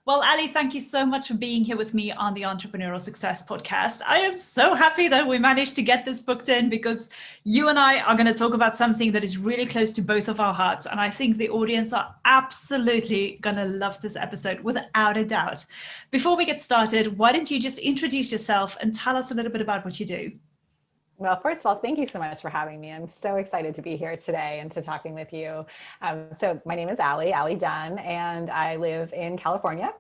Well, Ali, thank you so much for being here with me on the Entrepreneurial Success Podcast. I am so happy that we managed to get this booked in because you and I are going to talk about something that is really close to both of our hearts. And I think the audience are absolutely going to love this episode without a doubt. Before we get started, why don't you just introduce yourself and tell us a little bit about what you do? Well, first of all, thank you so much for having me. I'm so excited to be here today and to talking with you. So my name is Ali Dunn, and I live in California.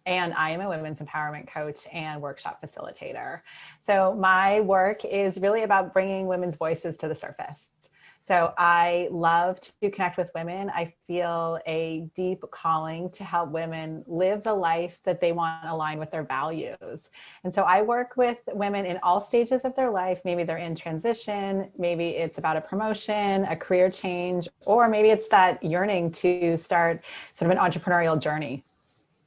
And I am a women's empowerment coach and workshop facilitator. So my work is really about bringing women's voices to the surface. So I love to connect with women. I feel a deep calling to help women live the life that they want aligned with their values. And so I work with women in all stages of their life. Maybe they're in transition, maybe it's about a promotion, a career change, or maybe it's that yearning to start sort of an entrepreneurial journey.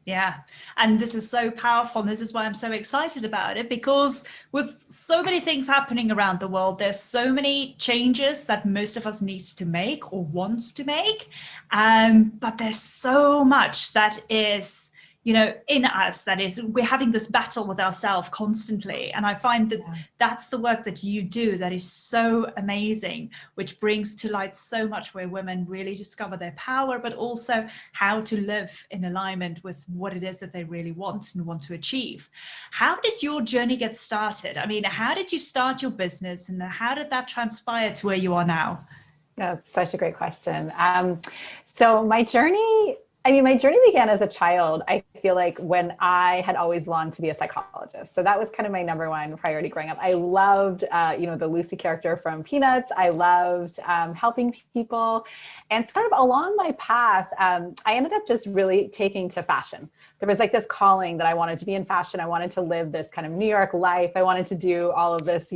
Yeah, and this is so powerful. And this is why I'm so excited about it, because with so many things happening around the world, there's so many changes that most of us needs to make or wants to make. But there's so much that is, in us, that is, we're having this battle with ourselves constantly. And I find that that's the work that you do that is so amazing, which brings to light so much where women really discover their power, but also how to live in alignment with what it is that they really want and want to achieve. How did your journey get started? I mean, how did you start your business and how did that transpire to where you are now? That's such a great question. So my journey began as a child, I feel like, when I had always longed to be a psychologist. So that was kind of my number one priority growing up. I loved, the Lucy character from Peanuts. I loved helping people. And sort of along my path, I ended up just really taking to fashion. There was like this calling that I wanted to be in fashion. I wanted to live this kind of New York life. I wanted to do all of this,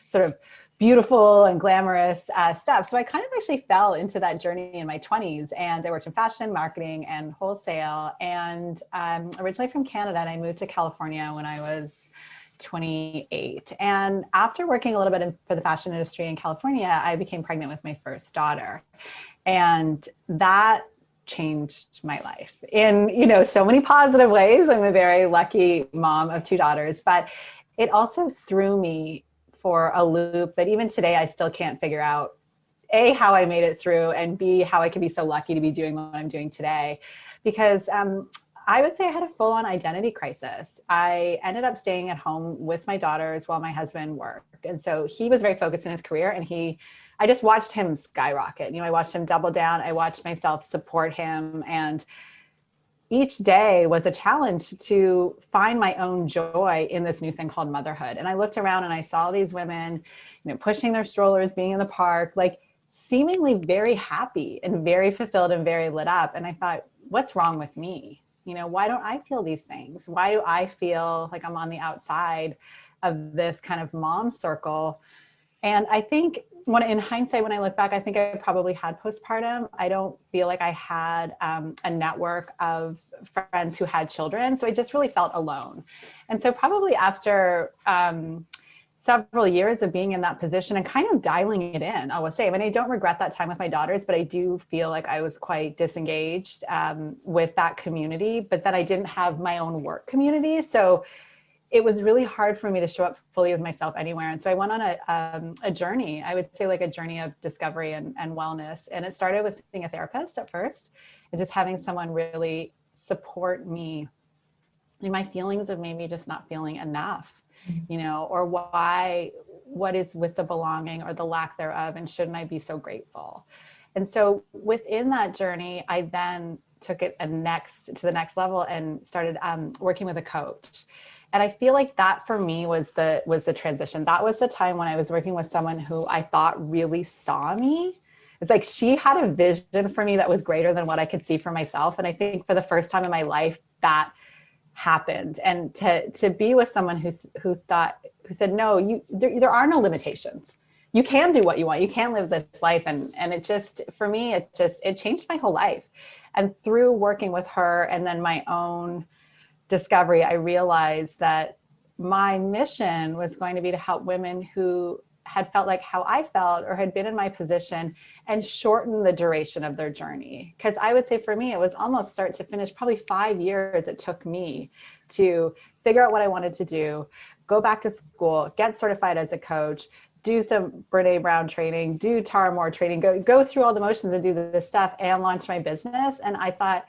sort of beautiful and glamorous stuff. So I kind of actually fell into that journey in my 20s, and I worked in fashion, marketing, and wholesale. And I'm originally from Canada, and I moved to California when I was 28. And after working a little bit for the fashion industry in California, I became pregnant with my first daughter. And that changed my life in, so many positive ways. I'm a very lucky mom of two daughters, but it also threw me for a loop that even today I still can't figure out, A, how I made it through, and B, how I could be so lucky to be doing what I'm doing today. Because I would say I had a full-on identity crisis. I ended up staying at home with my daughters while my husband worked. And so he was very focused in his career, and I just watched him skyrocket. I watched him double down. I watched myself support him, and each day was a challenge to find my own joy in this new thing called motherhood. And I looked around and I saw these women, pushing their strollers, being in the park, like seemingly very happy and very fulfilled and very lit up. And I thought, what's wrong with me? Why don't I feel these things? Why do I feel like I'm on the outside of this kind of mom circle? And I think in hindsight, when I look back, I think I probably had postpartum. I don't feel like I had a network of friends who had children. So I just really felt alone. And so probably after several years of being in that position and kind of dialing it in, I will say, I don't regret that time with my daughters, but I do feel like I was quite disengaged with that community, but then I didn't have my own work community. So it was really hard for me to show up fully as myself anywhere. And so I went on a journey, I would say like a journey of discovery and wellness. And it started with seeing a therapist at first and just having someone really support me in my feelings of maybe just not feeling enough, or what is with the belonging or the lack thereof, and shouldn't I be so grateful? And so within that journey, I then took it to the next level and started working with a coach. And I feel like that for me was the transition. That was the time when I was working with someone who I thought really saw me. It's like she had a vision for me that was greater than what I could see for myself. And I think for the first time in my life that happened. And to be with someone who said, no, there are no limitations. You can do what you want. You can live this life. And it just, for me, it changed my whole life. And through working with her and then my own discovery, I realized that my mission was going to be to help women who had felt like how I felt or had been in my position and shorten the duration of their journey. Because I would say for me, it was almost start to finish, probably 5 years it took me to figure out what I wanted to do, go back to school, get certified as a coach, do some Brene Brown training, do Tara Moore training, go through all the motions and do this stuff and launch my business. And I thought,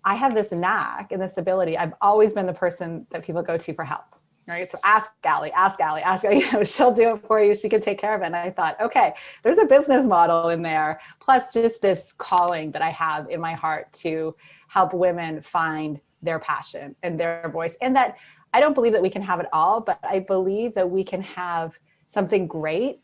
I have this knack and this ability. I've always been the person that people go to for help. Right. So ask Ali, she'll do it for you. She can take care of it. And I thought, okay, there's a business model in there, plus just this calling that I have in my heart to help women find their passion and their voice. And that I don't believe that we can have it all, but I believe that we can have something great.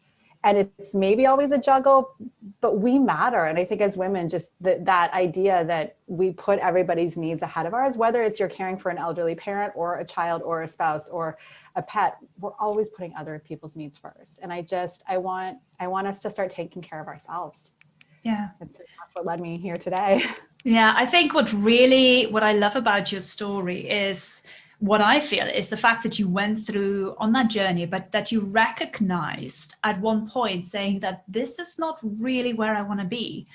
And it's maybe always a juggle, but we matter. And I think as women, just that idea that we put everybody's needs ahead of ours, whether it's you're caring for an elderly parent or a child or a spouse or a pet, we're always putting other people's needs first. And I want us to start taking care of ourselves. Yeah. That's what led me here today. Yeah, I think what I love about your story is what I feel is the fact that you went through on that journey, but that you recognized at one point saying that this is not really where I want to be.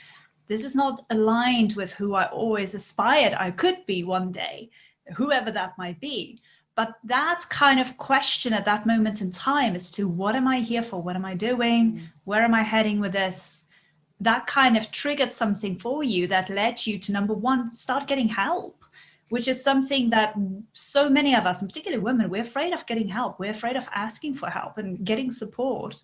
This is not aligned with who I always aspired I could be one day, whoever that might be. But that kind of question at that moment in time as to what am I here for? What am I doing? Where am I heading with this? That kind of triggered something for you that led you to, number one, start getting help, which is something that so many of us, and particularly women, we're afraid of getting help. We're afraid of asking for help and getting support.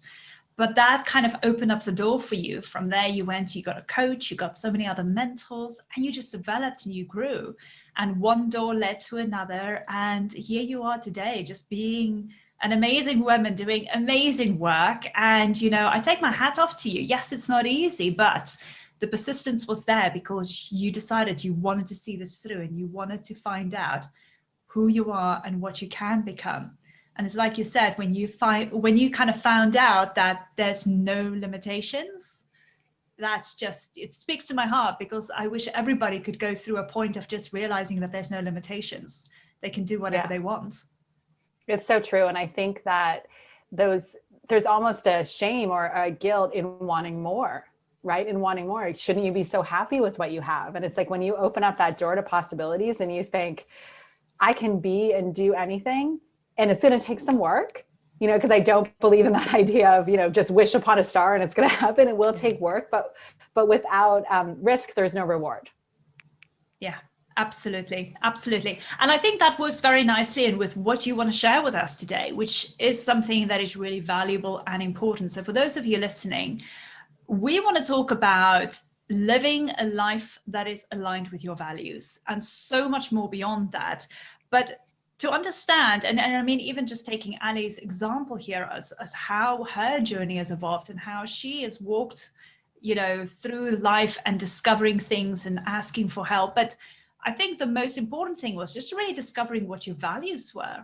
But that kind of opened up the door for you. From there, you got a coach, you got so many other mentors, and you just developed and you grew. And one door led to another. And here you are today, just being an amazing woman doing amazing work. And, I take my hat off to you. Yes, it's not easy, but the persistence was there because you decided you wanted to see this through and you wanted to find out who you are and what you can become. And it's like you said, when you kind of found out that there's no limitations, it speaks to my heart, because I wish everybody could go through a point of just realizing that there's no limitations. They can do whatever they want. It's so true. And I think that there's almost a shame or a guilt in wanting more. Right? And wanting more. Shouldn't you be so happy with what you have? And it's like when you open up that door to possibilities and you think, I can be and do anything, and it's going to take some work, because I don't believe in that idea of, just wish upon a star and it's going to happen. It will take work, but without risk, there's no reward. Yeah, absolutely. Absolutely. And I think that works very nicely in with what you want to share with us today, which is something that is really valuable and important. So for those of you listening, we want to talk about living a life that is aligned with your values and so much more beyond that. But to understand, and I mean, even just taking Ali's example here as how her journey has evolved and how she has walked, through life and discovering things and asking for help. But I think the most important thing was just really discovering what your values were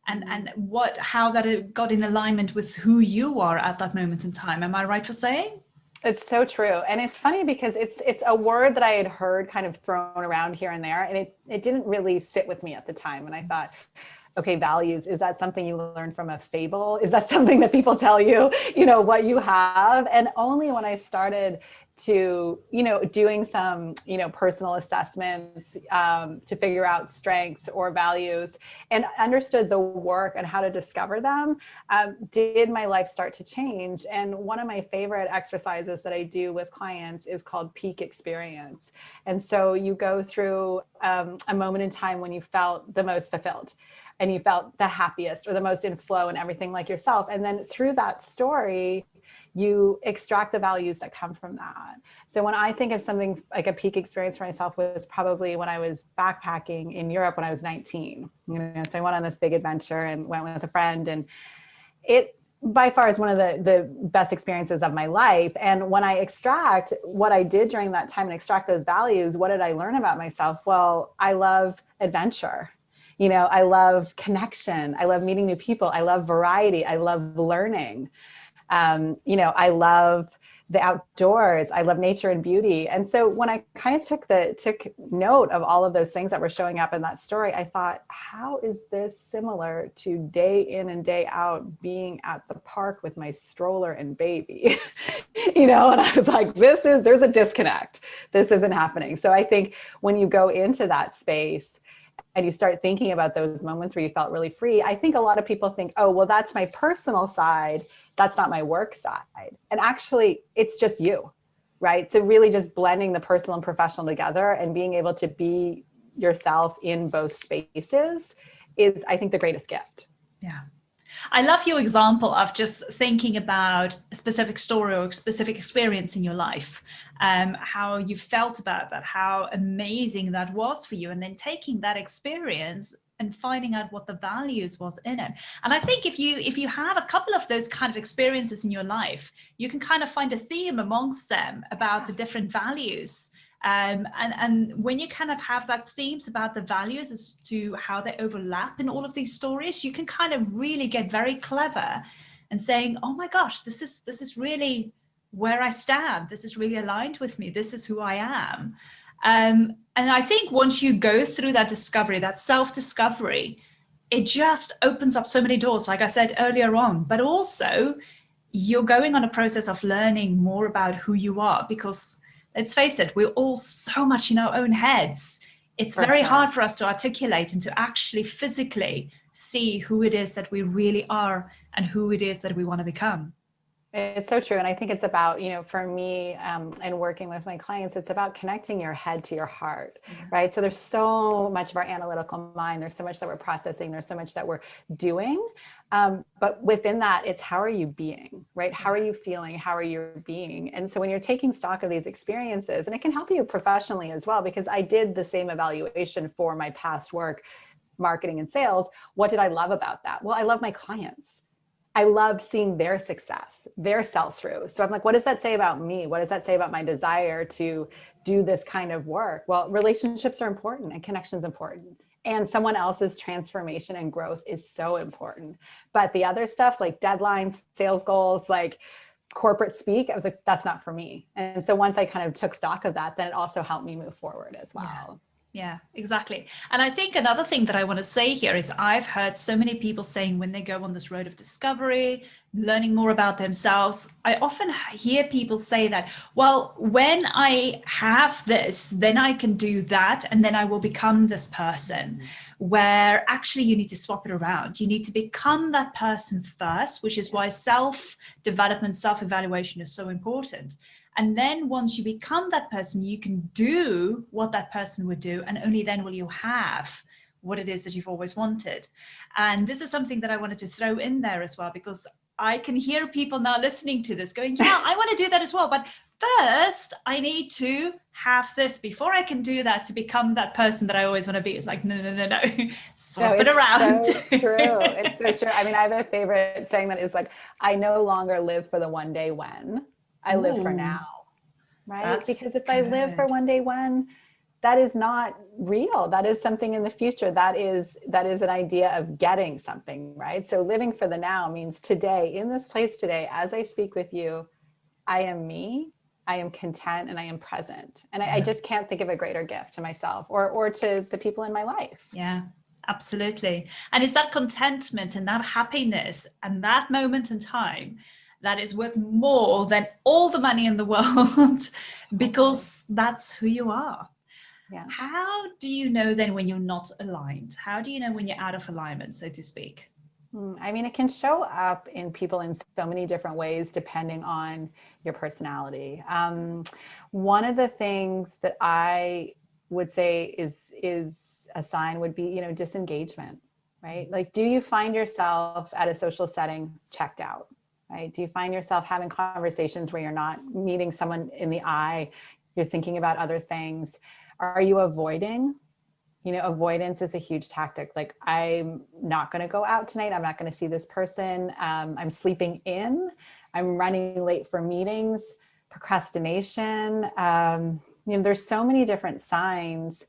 and how that got in alignment with who you are at that moment in time. Am I right for saying? It's so true. And it's funny because it's a word that I had heard kind of thrown around here and there, and it didn't really sit with me at the time. And I thought, okay, values, is that something you learned from a fable? Is that something that people tell you, what you have? And only when I started to, doing some, personal assessments to figure out strengths or values and understood the work and how to discover them, did my life start to change. And one of my favorite exercises that I do with clients is called peak experience. And so you go through a moment in time when you felt the most fulfilled and you felt the happiest or the most in flow and everything like yourself. And then through that story, you extract the values that come from that. So when I think of something like a peak experience for myself was probably when I was backpacking in Europe when I was 19. So I went on this big adventure and went with a friend, and it by far is one of the best experiences of my life. And when I extract what I did during that time and extract those values, what did I learn about myself? Well, I love adventure. I love connection. I love meeting new people. I love variety. I love learning. I love the outdoors. I love nature and beauty. And so when I kind of took note of all of those things that were showing up in that story, I thought, how is this similar to day in and day out being at the park with my stroller and baby? And I was like, there's a disconnect. This isn't happening. So I think when you go into that space and you start thinking about those moments where you felt really free, I think a lot of people think, oh, well, that's my personal side. That's not my work side. And actually, it's just you, right? So really just blending the personal and professional together and being able to be yourself in both spaces is, I think, the greatest gift. Yeah. I love your example of just thinking about a specific story or a specific experience in your life, how you felt about that, how amazing that was for you, and then taking that experience and finding out what the values was in it. And I think if you have a couple of those kind of experiences in your life, you can kind of find a theme amongst them about the different values. And when you kind of have that themes about the values as to how they overlap in all of these stories, you can kind of really get very clever and saying, oh my gosh, this is really where I stand. This is really aligned with me. This is who I am. And I think once you go through that discovery, that self-discovery, it just opens up so many doors, like I said earlier on, but also you're going on a process of learning more about who you are, because let's face it, we're all so much in our own heads. It's very hard for us to articulate and to actually physically see who it is that we really are and who it is that we want to become. It's so true. And I think it's about, for me and working with my clients, it's about connecting your head to your heart, right? So there's so much of our analytical mind. There's so much that we're processing. There's so much that we're doing. But within that, it's how are you being, right? How are you feeling? How are you being? And so when you're taking stock of these experiences, and it can help you professionally as well, because I did the same evaluation for my past work, marketing and sales. What did I love about that? Well, I love my clients. I loved seeing their success, their sell-through. So I'm like, what does that say about me? What does that say about my desire to do this kind of work? Well, relationships are important and connections important. And someone else's transformation and growth is so important. But the other stuff like deadlines, sales goals, like corporate speak, I was like, that's not for me. And so once I kind of took stock of that, then it also helped me move forward as well. Yeah, exactly. And I think another thing that I want to say here is I've heard so many people saying when they go on this road of discovery, learning more about themselves, I often hear people say that, well, when I have this, then I can do that, and then I will become this person, where actually you need to swap it around. You need to become that person first, which is why self-development, self-evaluation is so important. And then once you become that person, you can do what that person would do, and only then will you have what it is that you've always wanted. And this is something that I wanted to throw in there as well, because I can hear people now listening to this going, yeah, I want to do that as well. But first, I need to have this before I can do that to become that person that I always want to be. It's like, no. Swap it around. So true. It's so true. I mean, I have a favorite saying that is like, I no longer live for the one day when. I live for now, right? Because if I live for one day when, that is not real. That is something in the future. That is an idea of getting something, right? So living for the now means today, in this place today, as I speak with you, I am me, I am content, and I am present. And I just can't think of a greater gift to myself or to the people in my life. Yeah. Absolutely. And it's that contentment and that happiness and that moment in time that is worth more than all the money in the world, because that's who you are. Yeah. How do you know then when you're not aligned? How do you know when you're out of alignment, so to speak? I mean, it can show up in people in so many different ways, depending on your personality. One of the things that I would say is a sign would be, disengagement, right? Like, do you find yourself at a social setting checked out? Right? Do you find yourself having conversations where you're not meeting someone in the eye, you're thinking about other things? Are you avoiding? Avoidance is a huge tactic. Like, I'm not going to go out tonight. I'm not going to see this person. I'm sleeping in. I'm running late for meetings. Procrastination. There's so many different signs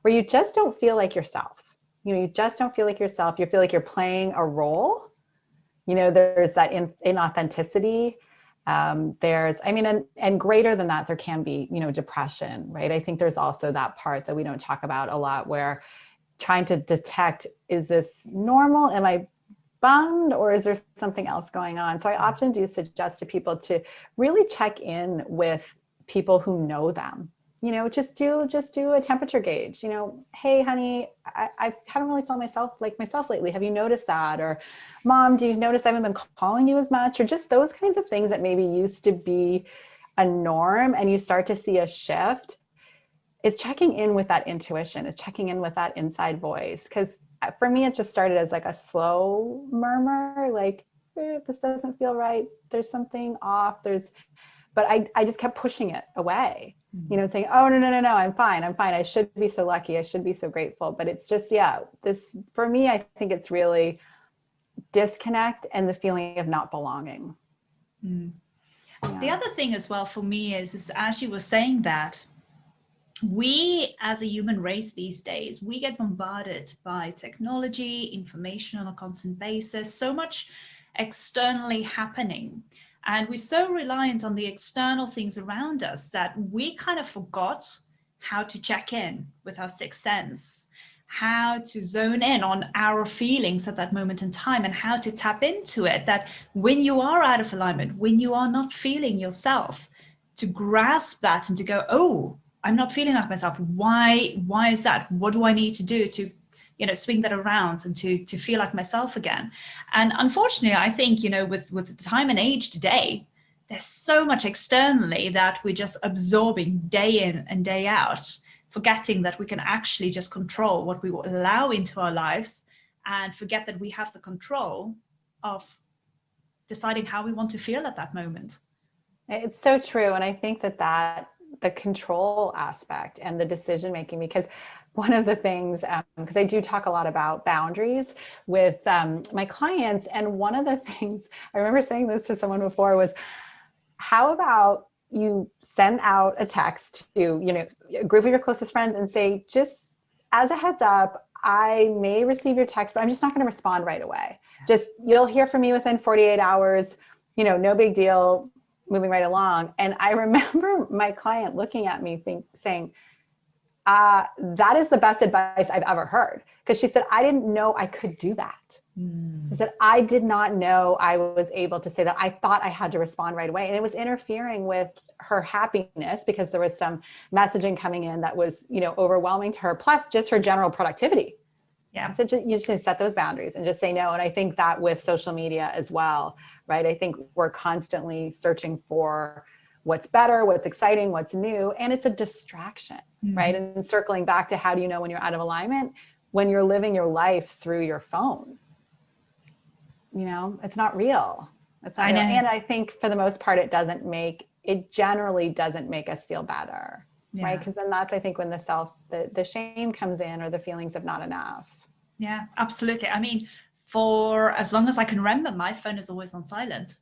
where you just don't feel like yourself. You just don't feel like yourself. You feel like you're playing a role. There's that inauthenticity. There's, I mean, and greater than that, there can be, depression, right? I think there's also that part that we don't talk about a lot, where trying to detect, is this normal? Am I bummed, or is there something else going on? So I often do suggest to people to really check in with people who know them. Just do a temperature gauge. Hey, honey, I haven't really felt myself lately. Have you noticed that? Or, Mom, do you notice I haven't been calling you as much? Or just those kinds of things that maybe used to be a norm, and you start to see a shift. It's checking in with that intuition. It's checking in with that inside voice. Because for me, it just started as like a slow murmur, like, this doesn't feel right. There's something off. But I just kept pushing it away, saying, oh, no, I'm fine. I should be so lucky. I should be so grateful. But it's just, this, for me, I think it's really disconnect and the feeling of not belonging. Yeah. The other thing as well for me is as you were saying that, we as a human race these days, we get bombarded by technology, information on a constant basis, so much externally happening. And we're so reliant on the external things around us that we kind of forgot how to check in with our sixth sense, how to zone in on our feelings at that moment in time, and how to tap into it, that when you are out of alignment, when you are not feeling yourself, to grasp that and to go, oh, I'm not feeling like myself. Why is that? What do I need to do to swing that around and to feel like myself again? And unfortunately, I think, with the time and age today, there's so much externally that we're just absorbing day in and day out, forgetting that we can actually just control what we will allow into our lives, and forget that we have the control of deciding how we want to feel at that moment. It's so true. And I think that the control aspect and the decision making, because one of the things, because I do talk a lot about boundaries with my clients, and one of the things I remember saying this to someone before was, how about you send out a text to a group of your closest friends and say, just as a heads up, I may receive your text, but I'm just not going to respond right away. Just, you'll hear from me within 48 hours, no big deal, moving right along. And I remember my client looking at me saying, that is the best advice I've ever heard. Because she said, I didn't know I could do that. She said, I did not know I was able to say that. I thought I had to respond right away. And it was interfering with her happiness, because there was some messaging coming in that was, overwhelming to her, plus just her general productivity. Yeah. So you just need to set those boundaries and just say no. And I think that with social media as well, right? I think we're constantly searching for what's better, what's exciting, what's new, and it's a distraction, right? And circling back to, how do you know when you're out of alignment? When you're living your life through your phone. It's not real. It's not real. And I think for the most part, it generally doesn't make us feel better, right? Because then that's, I think, when the shame comes in, or the feelings of not enough. Yeah, absolutely. I mean, for as long as I can remember, my phone is always on silent.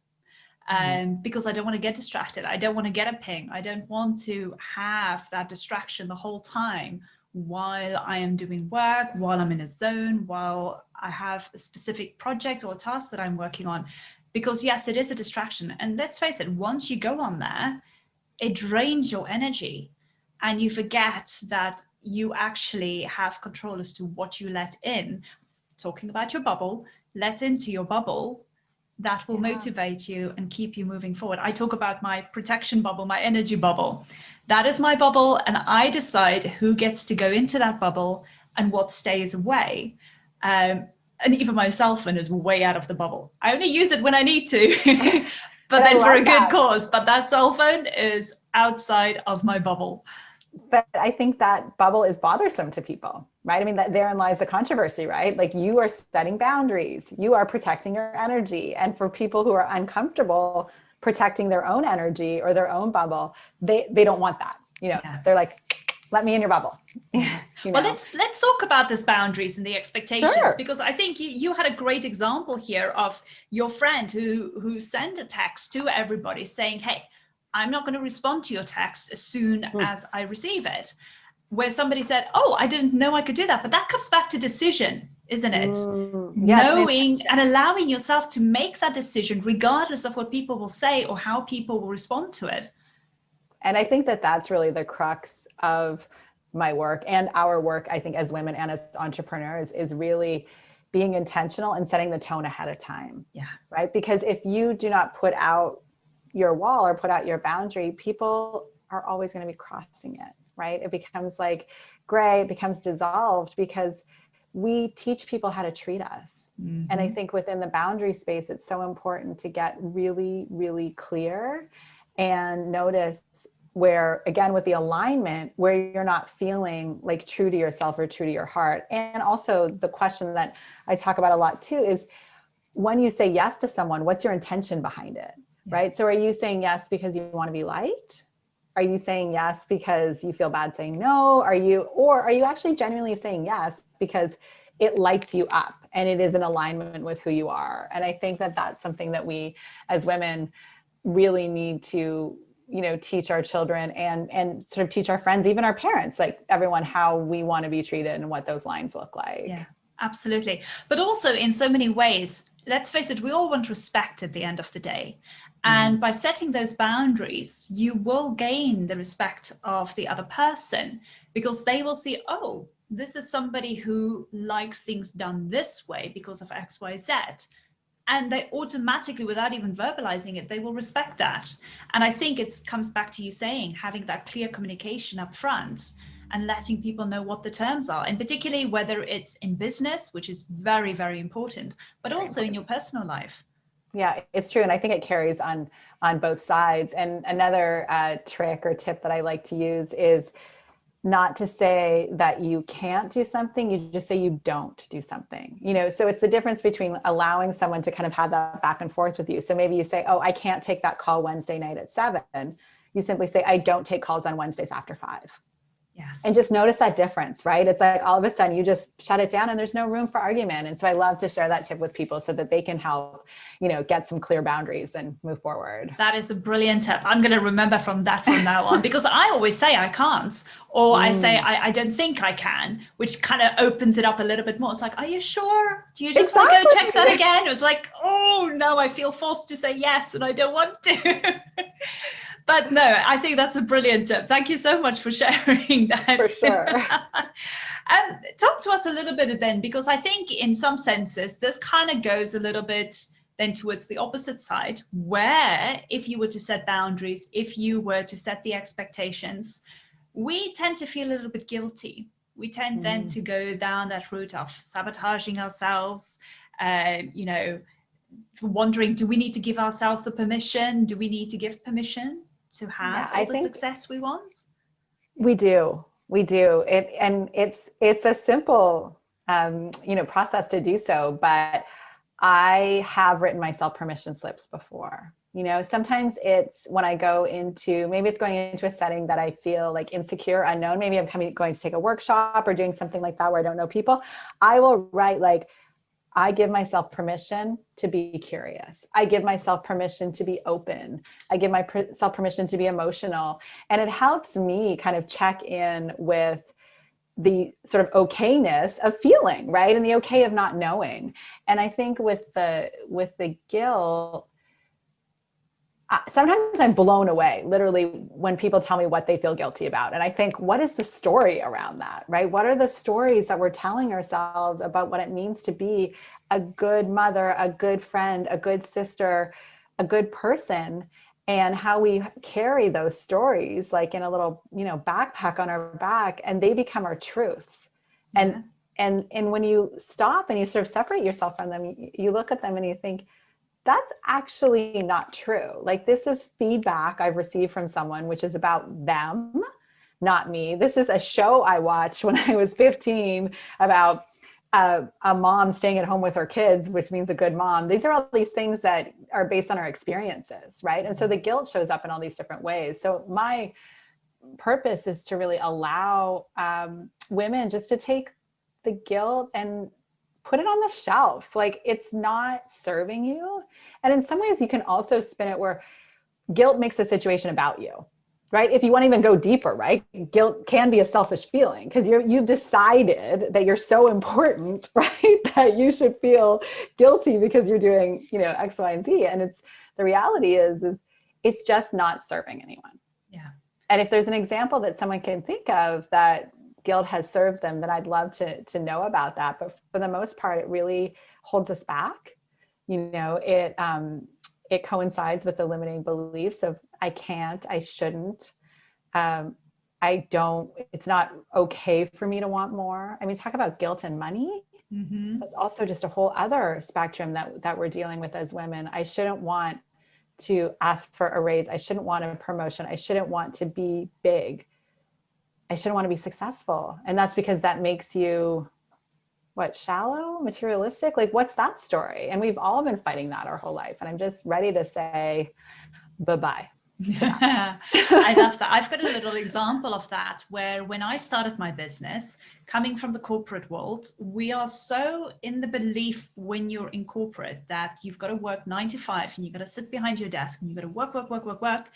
Because I don't want to get distracted. I don't want to get a ping. I don't want to have that distraction the whole time while I am doing work, while I'm in a zone, while I have a specific project or task that I'm working on. Because yes, it is a distraction. And let's face it, once you go on there, it drains your energy, and you forget that you actually have control as to what you let in. Talking about your bubble, let into your bubble. That will motivate you and keep you moving forward. I talk about my protection bubble, my energy bubble. That is my bubble, and I decide who gets to go into that bubble and what stays away. And even my cell phone is way out of the bubble. I only use it when I need to, but then for a good cause. But that cell phone is outside of my bubble. But I think that bubble is bothersome to people, right? I mean, therein lies the controversy, right? Like, you are setting boundaries, you are protecting your energy. And for people who are uncomfortable protecting their own energy or their own bubble, they don't want that. They're like, let me in your bubble. Well, let's talk about these boundaries and the expectations, because I think you had a great example here of your friend who sent a text to everybody saying, hey, I'm not going to respond to your text as soon as I receive it. Where somebody said, oh, I didn't know I could do that. But that comes back to decision, isn't it? Yes, Knowing and allowing yourself to make that decision regardless of what people will say or how people will respond to it. And I think that that's really the crux of my work and our work, I think, as women and as entrepreneurs, is really being intentional and setting the tone ahead of time. Yeah. Right. Because if you do not put out your wall or put out your boundary, people are always going to be crossing it. Right. It becomes like gray, it becomes dissolved because we teach people how to treat us. Mm-hmm. And I think within the boundary space, it's so important to get really, really clear and notice where, again, with the alignment, where you're not feeling like true to yourself or true to your heart. And also the question that I talk about a lot too is, when you say yes to someone, what's your intention behind it? Yeah. Right? So are you saying yes because you want to be liked? Are you saying yes because you feel bad saying no? Or are you actually genuinely saying yes because it lights you up and it is in alignment with who you are? And I think that that's something that we as women really need to, teach our children and sort of teach our friends, even our parents, like everyone, how we want to be treated and what those lines look like. Yeah, absolutely. But also in so many ways, let's face it, we all want respect at the end of the day. And by setting those boundaries, you will gain the respect of the other person because they will see, oh, this is somebody who likes things done this way because of X, Y, Z. And they automatically, without even verbalizing it, they will respect that. And I think it comes back to you saying, having that clear communication up front and letting people know what the terms are, and particularly whether it's in business, which is very, very important, but also in your personal life. Yeah, it's true. And I think it carries on both sides. And another trick or tip that I like to use is not to say that you can't do something, you just say you don't do something. So it's the difference between allowing someone to kind of have that back and forth with you. So maybe you say, oh, I can't take that call Wednesday night at 7. You simply say, I don't take calls on Wednesdays after 5. Yes. And just notice that difference, right? It's like all of a sudden you just shut it down and there's no room for argument. And so I love to share that tip with people so that they can help, get some clear boundaries and move forward. That is a brilliant tip. I'm going to remember from now on, because I always say I can't, or I say I don't think I can, which kind of opens it up a little bit more. It's like, are you sure? Do you just want to go check that again? It was like, oh no, I feel forced to say yes and I don't want to. But no, I think that's a brilliant tip. Thank you so much for sharing that. For sure. Talk to us a little bit then, because I think in some senses, this kind of goes a little bit then towards the opposite side, where if you were to set boundaries, if you were to set the expectations, we tend to feel a little bit guilty. We tend then to go down that route of sabotaging ourselves, wondering, do we need to give ourselves the permission? Do we need to give permission to have all the success we want? We do. It's a simple, process to do so, but I have written myself permission slips before. Sometimes it's when I go into, maybe it's going into a setting that I feel like insecure, unknown. Maybe I'm going to take a workshop or doing something like that where I don't know people. I will write like, I give myself permission to be curious. I give myself permission to be open. I give myself permission to be emotional. And it helps me kind of check in with the sort of okayness of feeling, right? And the okay of not knowing. And I think with the guilt, sometimes I'm blown away, literally, when people tell me what they feel guilty about. And I think, what is the story around that, right? What are the stories that we're telling ourselves about what it means to be a good mother, a good friend, a good sister, a good person, and how we carry those stories like in a little, backpack on our back, and they become our truths. Yeah. And when you stop and you sort of separate yourself from them, you look at them and you think, that's actually not true. Like, this is feedback I've received from someone, which is about them, not me. This is a show I watched when I was 15 about a mom staying at home with her kids, which means a good mom. These are all these things that are based on our experiences, right? And so the guilt shows up in all these different ways. So my purpose is to really allow women just to take the guilt and put it on the shelf. Like, it's not serving you. And in some ways you can also spin it where guilt makes the situation about you, right? If you want to even go deeper, right? Guilt can be a selfish feeling because you've decided that you're so important, right? That you should feel guilty because you're doing, X, Y, and Z. And the reality is it's just not serving anyone. Yeah. And if there's an example that someone can think of that guilt has served them, then I'd love to know about that. But for the most part, it really holds us back. It coincides with the limiting beliefs of I can't, I shouldn't, I don't, it's not okay for me to want more. I mean, talk about guilt and money. Mm-hmm. That's also just a whole other spectrum that we're dealing with as women. I shouldn't want to ask for a raise. I shouldn't want a promotion. I shouldn't want to be big. I shouldn't want to be successful. And that's because that makes you shallow, materialistic? Like, what's that story? And we've all been fighting that our whole life. And I'm just ready to say bye-bye. I love that. I've got a little example of that where when I started my business, coming from the corporate world, we are so in the belief when you're in corporate that you've got to work 9 to 5 and you've got to sit behind your desk and you've got to work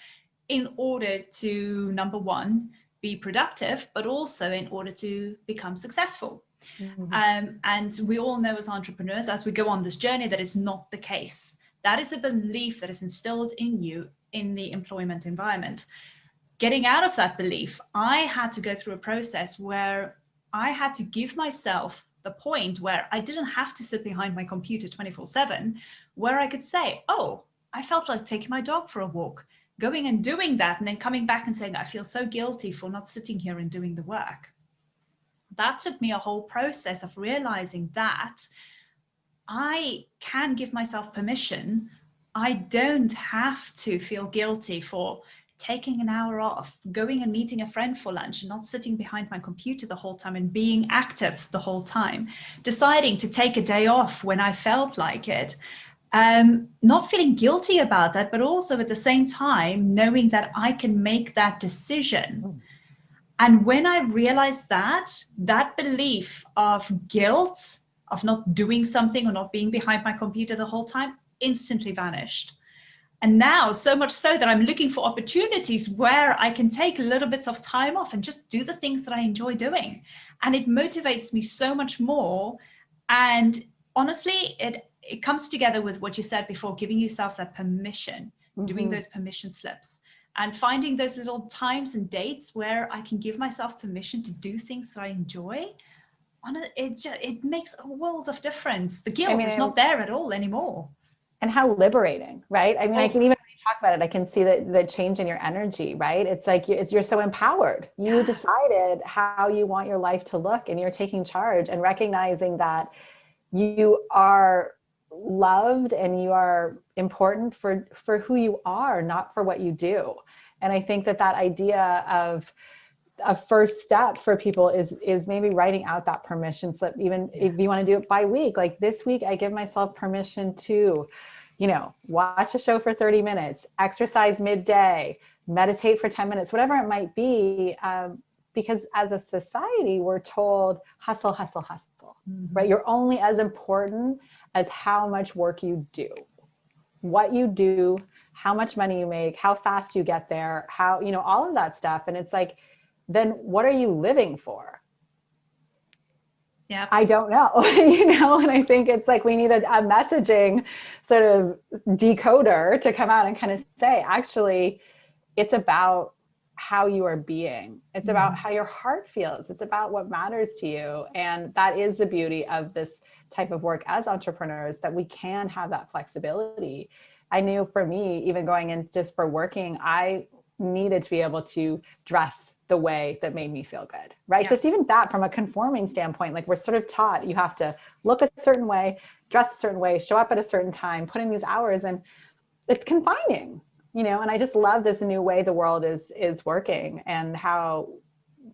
in order to, number one, be productive, but also in order to become successful. Mm-hmm. And we all know as entrepreneurs, as we go on this journey, that is not the case. That is a belief that is instilled in you in the employment environment. Getting out of that belief, I had to go through a process where I had to give myself the point where I didn't have to sit behind my computer 24/7, where I could say, oh, I felt like taking my dog for a walk, going and doing that, and then coming back and saying, I feel so guilty for not sitting here and doing the work. That took me a whole process of realizing that I can give myself permission. I don't have to feel guilty for taking an hour off, going and meeting a friend for lunch and not sitting behind my computer the whole time and being active the whole time, deciding to take a day off when I felt like it, not feeling guilty about that, but also at the same time, knowing that I can make that decision. And when I realized that belief of guilt, of not doing something or not being behind my computer the whole time, instantly vanished. And now, so much so that I'm looking for opportunities where I can take little bits of time off and just do the things that I enjoy doing. And it motivates me so much more. And honestly, it comes together with what you said before, giving yourself that permission, mm-hmm. doing those permission slips. And finding those little times and dates where I can give myself permission to do things that I enjoy, it makes a world of difference. The guilt is not there at all anymore. And how liberating, right? I mean, I can even talk about it. I can see the change in your energy, right? It's like you're so empowered. You decided how you want your life to look, and you're taking charge and recognizing that you are loved and you are important for who you are, not for what you do. And I think that idea of a first step for people is maybe writing out that permission slip, even if you want to do it by week. Like this week, I give myself permission to, watch a show for 30 minutes, exercise midday, meditate for 10 minutes, whatever it might be. Because as a society, we're told hustle, hustle, hustle, mm-hmm. right? You're only as important as how much work you do, what you do, how much money you make, how fast you get there, how, all of that stuff. And it's like, then what are you living for? Yeah, I don't know, and I think it's like we need a messaging sort of decoder to come out and kind of say, actually, it's about how you are being. It's about how your heart feels. It's about what matters to you. And that is the beauty of this type of work as entrepreneurs, that we can have that flexibility. I knew for me, even going in just for working, I needed to be able to dress the way that made me feel good, right? Yeah. Just even that from a conforming standpoint, like we're sort of taught you have to look a certain way, dress a certain way, show up at a certain time, put in these hours, and it's confining. And I just love this new way the world is working, and how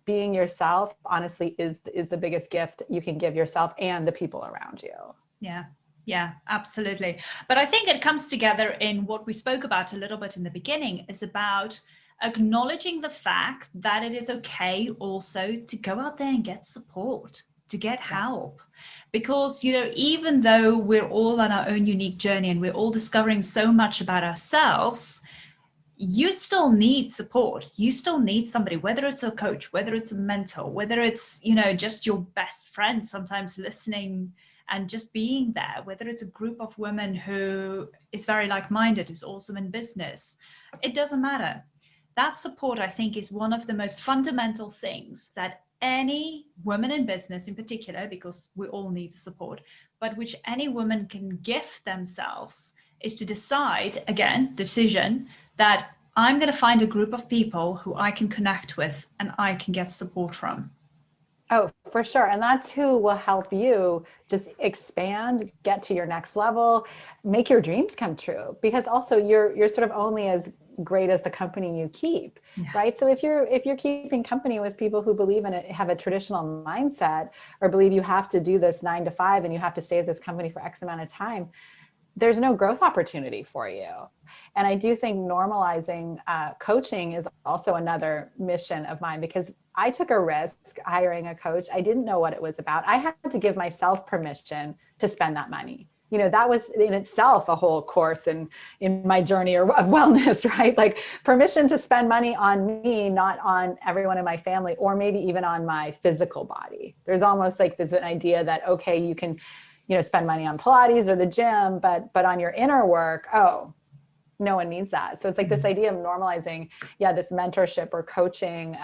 being yourself, honestly, is the biggest gift you can give yourself and the people around you. Yeah, absolutely. But I think it comes together in what we spoke about a little bit in the beginning, is about acknowledging the fact that it is okay also to go out there and get support, to get help. Because, even though we're all on our own unique journey and we're all discovering so much about ourselves, you still need support. You still need somebody, whether it's a coach, whether it's a mentor, whether it's, just your best friend sometimes listening and just being there, whether it's a group of women who is very like-minded, is awesome in business. It doesn't matter. That support, I think, is one of the most fundamental things that any woman in business in particular, because we all need the support, but which any woman can gift themselves, is to decide, again, decision, that I'm going to find a group of people who I can connect with and I can get support from. Oh, for sure. And that's who will help you just expand, get to your next level, make your dreams come true. Because also you're sort of only as great as the company you keep, right? So if you're keeping company with people who believe in it, have a traditional mindset, or believe you have to do this 9 to 5 and you have to stay at this company for X amount of time, there's no growth opportunity for you. And I do think normalizing coaching is also another mission of mine, because I took a risk hiring a coach. I didn't know what it was about. I had to give myself permission to spend that money. That was in itself a whole course in my journey of wellness, right? Like permission to spend money on me, not on everyone in my family, or maybe even on my physical body. There's almost like there's an idea that, okay, you can spend money on Pilates or the gym, but on your inner work, oh, no one needs that. So it's like this idea of normalizing, this mentorship or coaching,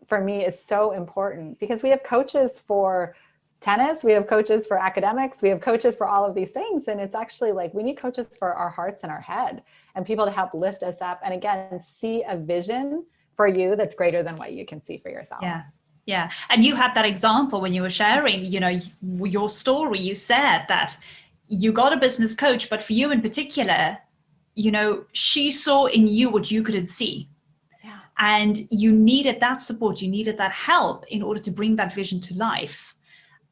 for me is so important, because we have coaches for tennis, we have coaches for academics, we have coaches for all of these things. And it's actually like, we need coaches for our hearts and our head, and people to help lift us up. And again, see a vision for you that's greater than what you can see for yourself. Yeah. And you had that example when you were sharing, your story. You said that you got a business coach, but for you in particular, she saw in you what you couldn't see. Yeah. And you needed that support. You needed that help in order to bring that vision to life.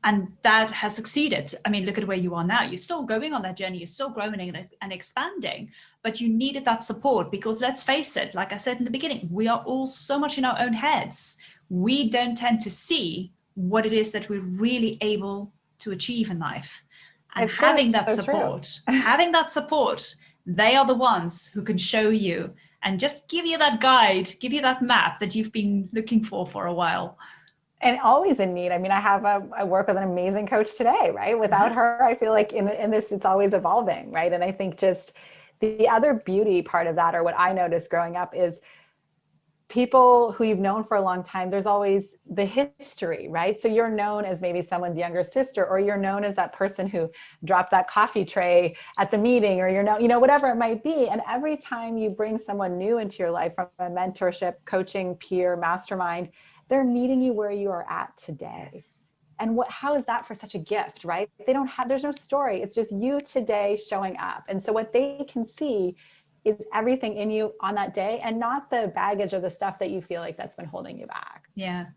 And that has succeeded. I mean, look at where you are now. You're still going on that journey. You're still growing and expanding, but you needed that support, because let's face it, like I said in the beginning, we are all so much in our own heads. We don't tend to see what it is that we're really able to achieve in life. And having that support, they are the ones who can show you and just give you that guide, give you that map that you've been looking for a while. And always in need. I mean, I work with an amazing coach today, right? Without her, I feel like in this, it's always evolving, right? And I think just the other beauty part of that, or what I noticed growing up, is people who you've known for a long time, there's always the history, right? So you're known as maybe someone's younger sister, or you're known as that person who dropped that coffee tray at the meeting, or whatever it might be. And every time you bring someone new into your life, from a mentorship, coaching, peer, mastermind, they're meeting you where you are at today. And how is that for such a gift, right? There's no story. It's just you today showing up. And so what they can see is everything in you on that day, and not the baggage or the stuff that you feel like that's been holding you back. Yeah.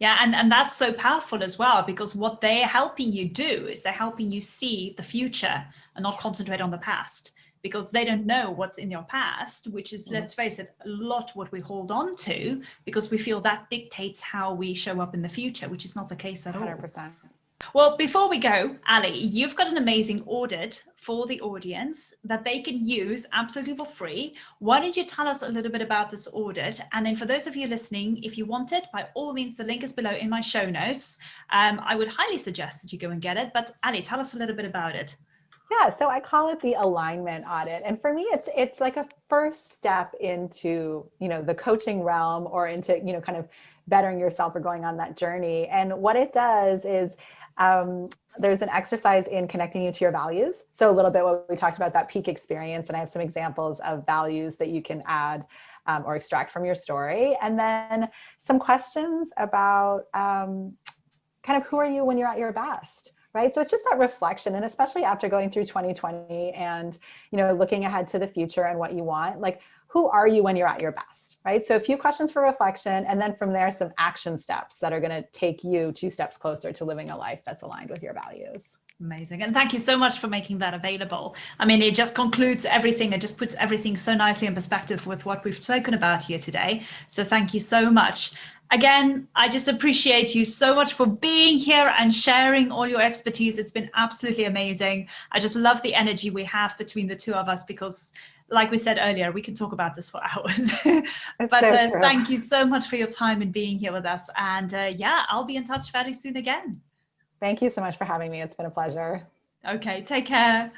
And that's so powerful as well, because what they're helping you do is they're helping you see the future and not concentrate on the past, because they don't know what's in your past, which is, let's face it, a lot what we hold on to, because we feel that dictates how we show up in the future, which is not the case at all. 100%. Well, before we go, Ali, you've got an amazing audit for the audience that they can use absolutely for free. Why don't you tell us a little bit about this audit? And then for those of you listening, if you want it, by all means, the link is below in my show notes. I would highly suggest that you go and get it. But Ali, tell us a little bit about it. Yeah, so I call it the Alignment Audit. And for me, it's like a first step into, the coaching realm, or into, kind of bettering yourself or going on that journey. And what it does is there's an exercise in connecting you to your values. So a little bit what we talked about, that peak experience. And I have some examples of values that you can add or extract from your story. And then some questions about kind of who are you when you're at your best? Right. So it's just that reflection. And especially after going through 2020 and, looking ahead to the future and what you want, like, who are you when you're at your best? Right. So a few questions for reflection. And then from there, some action steps that are going to take you 2 steps closer to living a life that's aligned with your values. Amazing. And thank you so much for making that available. I mean, it just concludes everything. It just puts everything so nicely in perspective with what we've spoken about here today. So thank you so much. Again, I just appreciate you so much for being here and sharing all your expertise. It's been absolutely amazing. I just love the energy we have between the two of us, because like we said earlier, we can talk about this for hours. It's But so true. thank you so much for your time and being here with us. And yeah, I'll be in touch very soon again. Thank you so much for having me. It's been a pleasure. Okay, take care.